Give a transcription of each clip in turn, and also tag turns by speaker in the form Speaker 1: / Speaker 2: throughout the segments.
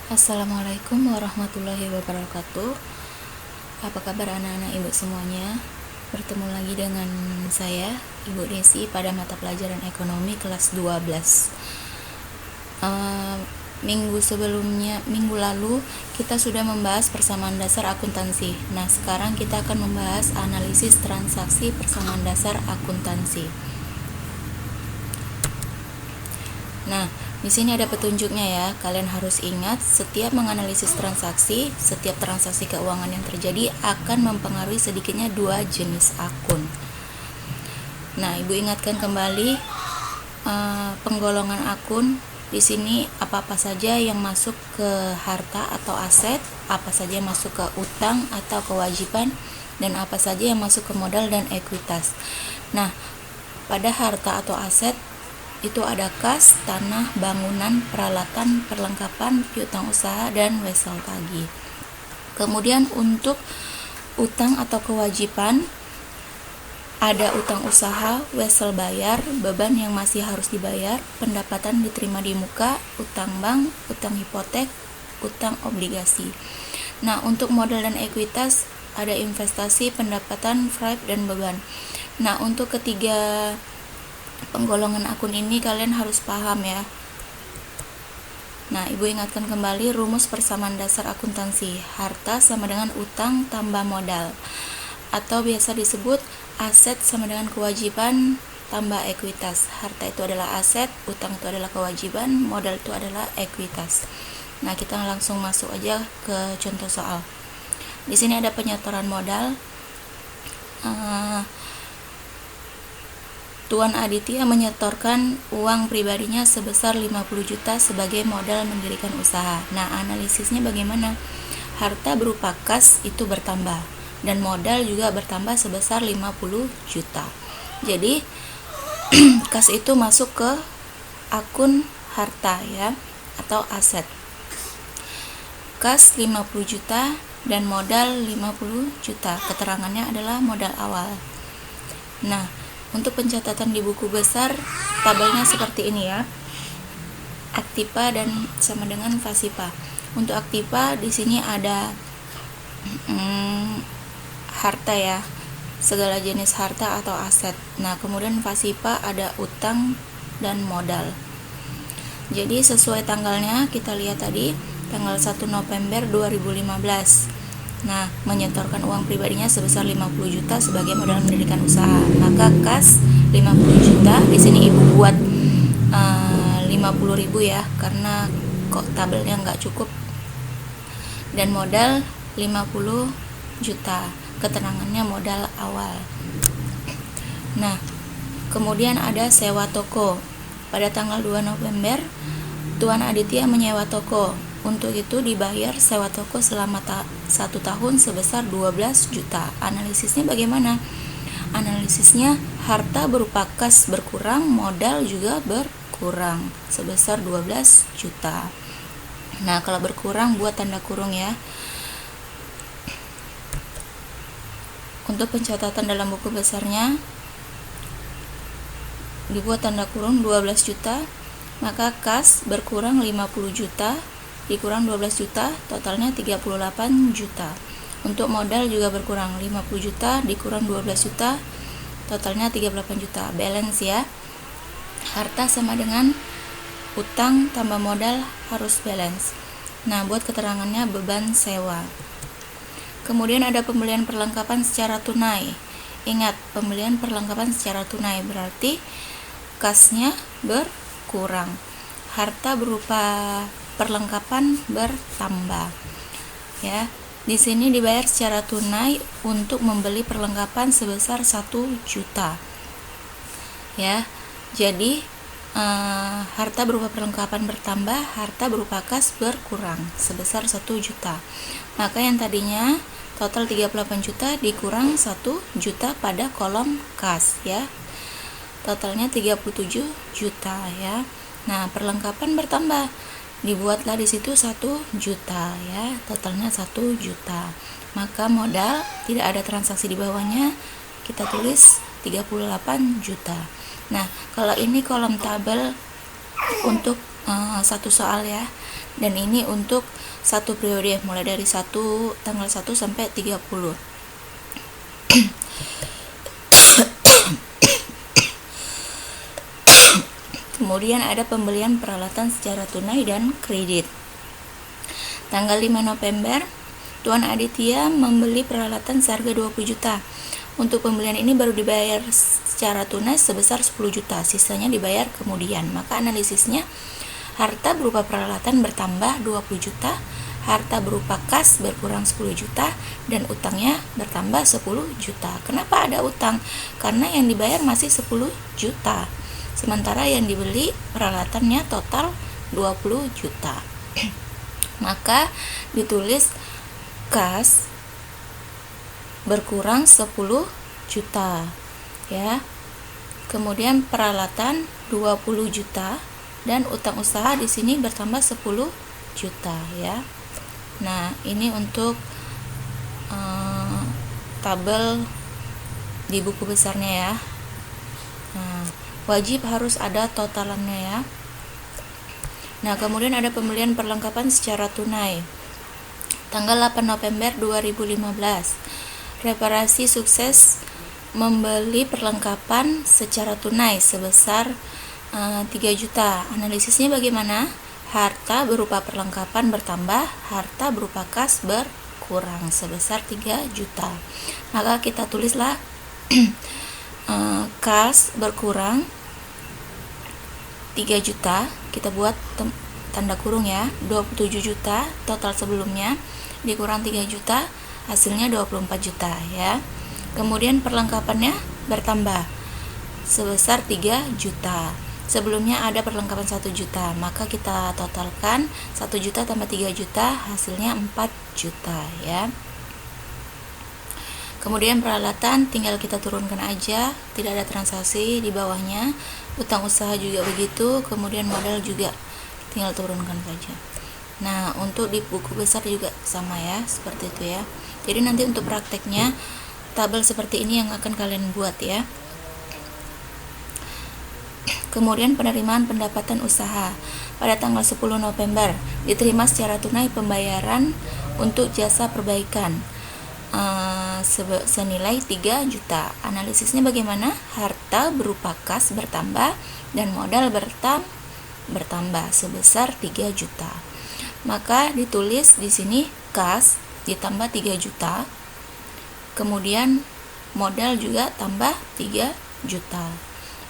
Speaker 1: Assalamualaikum warahmatullahi wabarakatuh. Apa kabar anak-anak ibu semuanya? Bertemu lagi dengan saya, Ibu Desi, pada mata pelajaran ekonomi kelas 12. Minggu lalu kita sudah membahas persamaan dasar akuntansi. Nah, sekarang kita akan membahas analisis transaksi persamaan dasar akuntansi. Nah, di sini ada petunjuknya ya. Kalian harus ingat, setiap menganalisis transaksi, setiap transaksi keuangan yang terjadi akan mempengaruhi sedikitnya dua jenis akun. Nah, Ibu ingatkan kembali penggolongan akun. Di sini apa-apa saja yang masuk ke harta atau aset, apa saja yang masuk ke utang atau kewajiban, dan apa saja yang masuk ke modal dan ekuitas. Nah, pada harta atau aset itu ada kas, tanah, bangunan, peralatan, perlengkapan, piutang usaha, dan wesel tagih. Kemudian untuk utang atau kewajiban, ada utang usaha, wesel bayar, beban yang masih harus dibayar, pendapatan diterima di muka, utang bank, utang hipotek, utang obligasi. Nah, untuk modal dan ekuitas ada investasi, pendapatan, FRIP, dan beban. Nah, untuk ketiga penggolongan akun ini kalian harus paham ya. Nah, Ibu ingatkan kembali rumus persamaan dasar akuntansi. Harta sama dengan utang tambah modal, atau biasa disebut aset sama dengan kewajiban tambah ekuitas. Harta itu adalah aset, utang itu adalah kewajiban, modal itu adalah ekuitas. Nah, kita langsung masuk aja ke contoh soal. Di sini ada penyetoran modal. Tuan Aditya menyetorkan uang pribadinya sebesar 50 juta sebagai modal mendirikan usaha. Nah, analisisnya bagaimana? Harta berupa kas itu bertambah dan modal juga bertambah sebesar 50 juta. Jadi, kas itu masuk ke akun harta ya, atau aset. Kas 50 juta dan modal 50 juta. Keterangannya adalah modal awal. Nah, untuk pencatatan di buku besar, tabelnya seperti ini ya. Aktiva dan sama dengan pasiva. Untuk aktiva di sini ada harta ya, segala jenis harta atau aset. Nah, kemudian pasiva ada utang dan modal. Jadi sesuai tanggalnya kita lihat tadi, tanggal 1 November 2015. Nah, menyetorkan uang pribadinya sebesar 50 juta sebagai modal mendirikan usaha. Maka kas 50 juta, di sini Ibu buat 50.000 ya, karena kok tabelnya nggak cukup. Dan modal 50 juta. Keterangannya modal awal. Nah, kemudian ada sewa toko. Pada tanggal 2 November, Tuan Aditya menyewa toko. Untuk itu dibayar sewa toko selama 1 tahun sebesar 12 juta. Analisisnya bagaimana? Analisisnya harta berupa kas berkurang, modal juga berkurang sebesar 12 juta. Nah, kalau berkurang buat tanda kurung ya. Untuk pencatatan dalam buku besarnya dibuat tanda kurung 12 juta, maka kas berkurang 50 juta dikurang 12 juta, totalnya 38 juta. Untuk modal juga berkurang 50 juta dikurang 12 juta, totalnya 38 juta. Balance ya. Harta sama dengan utang tambah modal harus balance. Nah, buat keterangannya beban sewa. Kemudian ada pembelian perlengkapan secara tunai. Ingat, pembelian perlengkapan secara tunai berarti kasnya berkurang. Harta berupa perlengkapan bertambah. Ya, di sini dibayar secara tunai untuk membeli perlengkapan sebesar 1 juta. Ya, jadi harta berupa perlengkapan bertambah, harta berupa kas berkurang sebesar 1 juta. Maka yang tadinya total 38 juta dikurang 1 juta pada kolom kas ya. Totalnya 37 juta ya. Nah, perlengkapan bertambah. Dibuatlah di situ 1 juta ya, totalnya 1 juta. Maka modal tidak ada transaksi di bawahnya, kita tulis 38 juta. Nah, kalau ini kolom tabel untuk satu soal ya, dan ini untuk satu periode mulai dari tanggal 1 sampai 30. Kemudian ada pembelian peralatan secara tunai dan kredit. Tanggal 5 November, Tuan Aditya membeli peralatan seharga 20 juta. Untuk pembelian ini baru dibayar secara tunai sebesar 10 juta, sisanya dibayar kemudian. Maka analisisnya, harta berupa peralatan bertambah 20 juta, harta berupa kas berkurang 10 juta, dan utangnya bertambah 10 juta. Kenapa ada utang? Karena yang dibayar masih 10 juta. Sementara yang dibeli peralatannya total 20 juta. Maka ditulis kas berkurang 10 juta ya. Kemudian peralatan 20 juta dan utang usaha di sini bertambah 10 juta ya. Nah, ini untuk tabel di buku besarnya ya. Nah, wajib harus ada totalannya ya. Nah, kemudian ada pembelian perlengkapan secara tunai. Tanggal 8 November 2015, Reparasi sukses membeli perlengkapan secara tunai sebesar 3 juta. Analisisnya bagaimana? Harta berupa perlengkapan bertambah, harta berupa kas berkurang sebesar 3 juta. Maka kita tulislah kas berkurang 3 juta, kita buat tanda kurung ya, 27 juta total sebelumnya dikurang 3 juta, hasilnya 24 juta ya. Kemudian perlengkapannya bertambah sebesar 3 juta. Sebelumnya ada perlengkapan 1 juta, maka kita totalkan 1 juta tambah 3 juta, hasilnya 4 juta ya. Kemudian peralatan tinggal kita turunkan aja, tidak ada transaksi di bawahnya. Utang usaha juga begitu, kemudian modal juga tinggal turunkan saja. Nah, untuk di buku besar juga sama ya, seperti itu ya. Jadi nanti untuk prakteknya tabel seperti ini yang akan kalian buat ya. Kemudian penerimaan pendapatan usaha. Pada tanggal 10 November diterima secara tunai pembayaran untuk jasa perbaikan senilai 3 juta. Analisisnya bagaimana? Harta berupa kas bertambah dan modal bertambah sebesar 3 juta. Maka ditulis di sini kas ditambah 3 juta. Kemudian modal juga tambah 3 juta.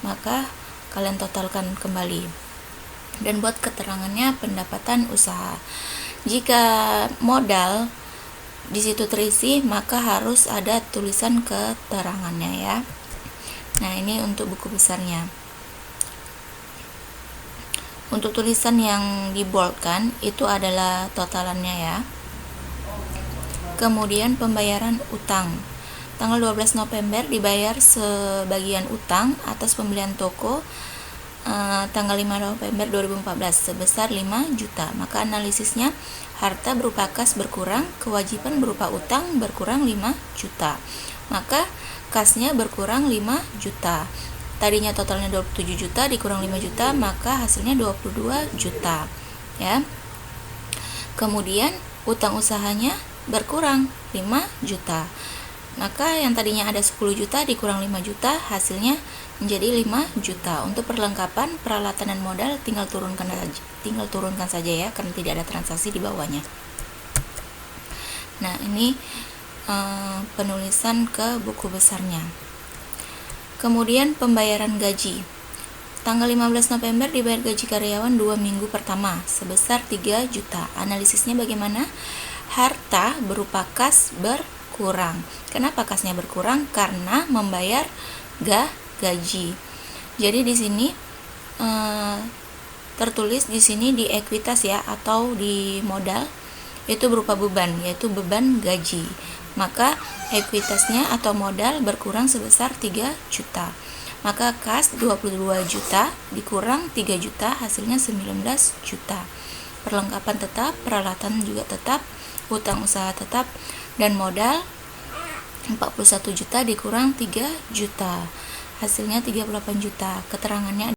Speaker 1: Maka kalian totalkan kembali dan buat keterangannya pendapatan usaha. Jika modal di situ terisi, maka harus ada tulisan keterangannya ya. Nah, ini untuk buku besarnya. Untuk tulisan yang diboldkan itu adalah totalannya ya. Kemudian pembayaran utang. Tanggal 12 November dibayar sebagian utang atas pembelian toko tanggal 5 November 2014 sebesar 5 juta. Maka analisisnya harta berupa kas berkurang, kewajiban berupa utang berkurang 5 juta. Maka kasnya berkurang 5 juta. Tadinya totalnya 27 juta dikurang 5 juta, maka hasilnya 22 juta. Ya. Kemudian utang usahanya berkurang 5 juta. Maka yang tadinya ada 10 juta dikurang 5 juta, hasilnya menjadi 5 juta. Untuk perlengkapan, peralatan dan modal tinggal turunkan saja ya, karena tidak ada transaksi di bawahnya. Nah, ini penulisan ke buku besarnya. Kemudian pembayaran gaji. Tanggal 15 November dibayar gaji karyawan 2 minggu pertama sebesar 3 juta. Analisisnya bagaimana? Harta berupa kas berkurang. Kenapa kasnya berkurang? Karena membayar gaji. Jadi di sini tertulis di sini di ekuitas ya, atau di modal itu berupa beban, yaitu beban gaji. Maka ekuitasnya atau modal berkurang sebesar 3 juta. Maka kas 22 juta dikurang 3 juta, hasilnya 19 juta. Perlengkapan tetap, peralatan juga tetap, utang usaha tetap, dan modal 41 juta dikurang 3 juta. Hasilnya 38 juta. Keterangannya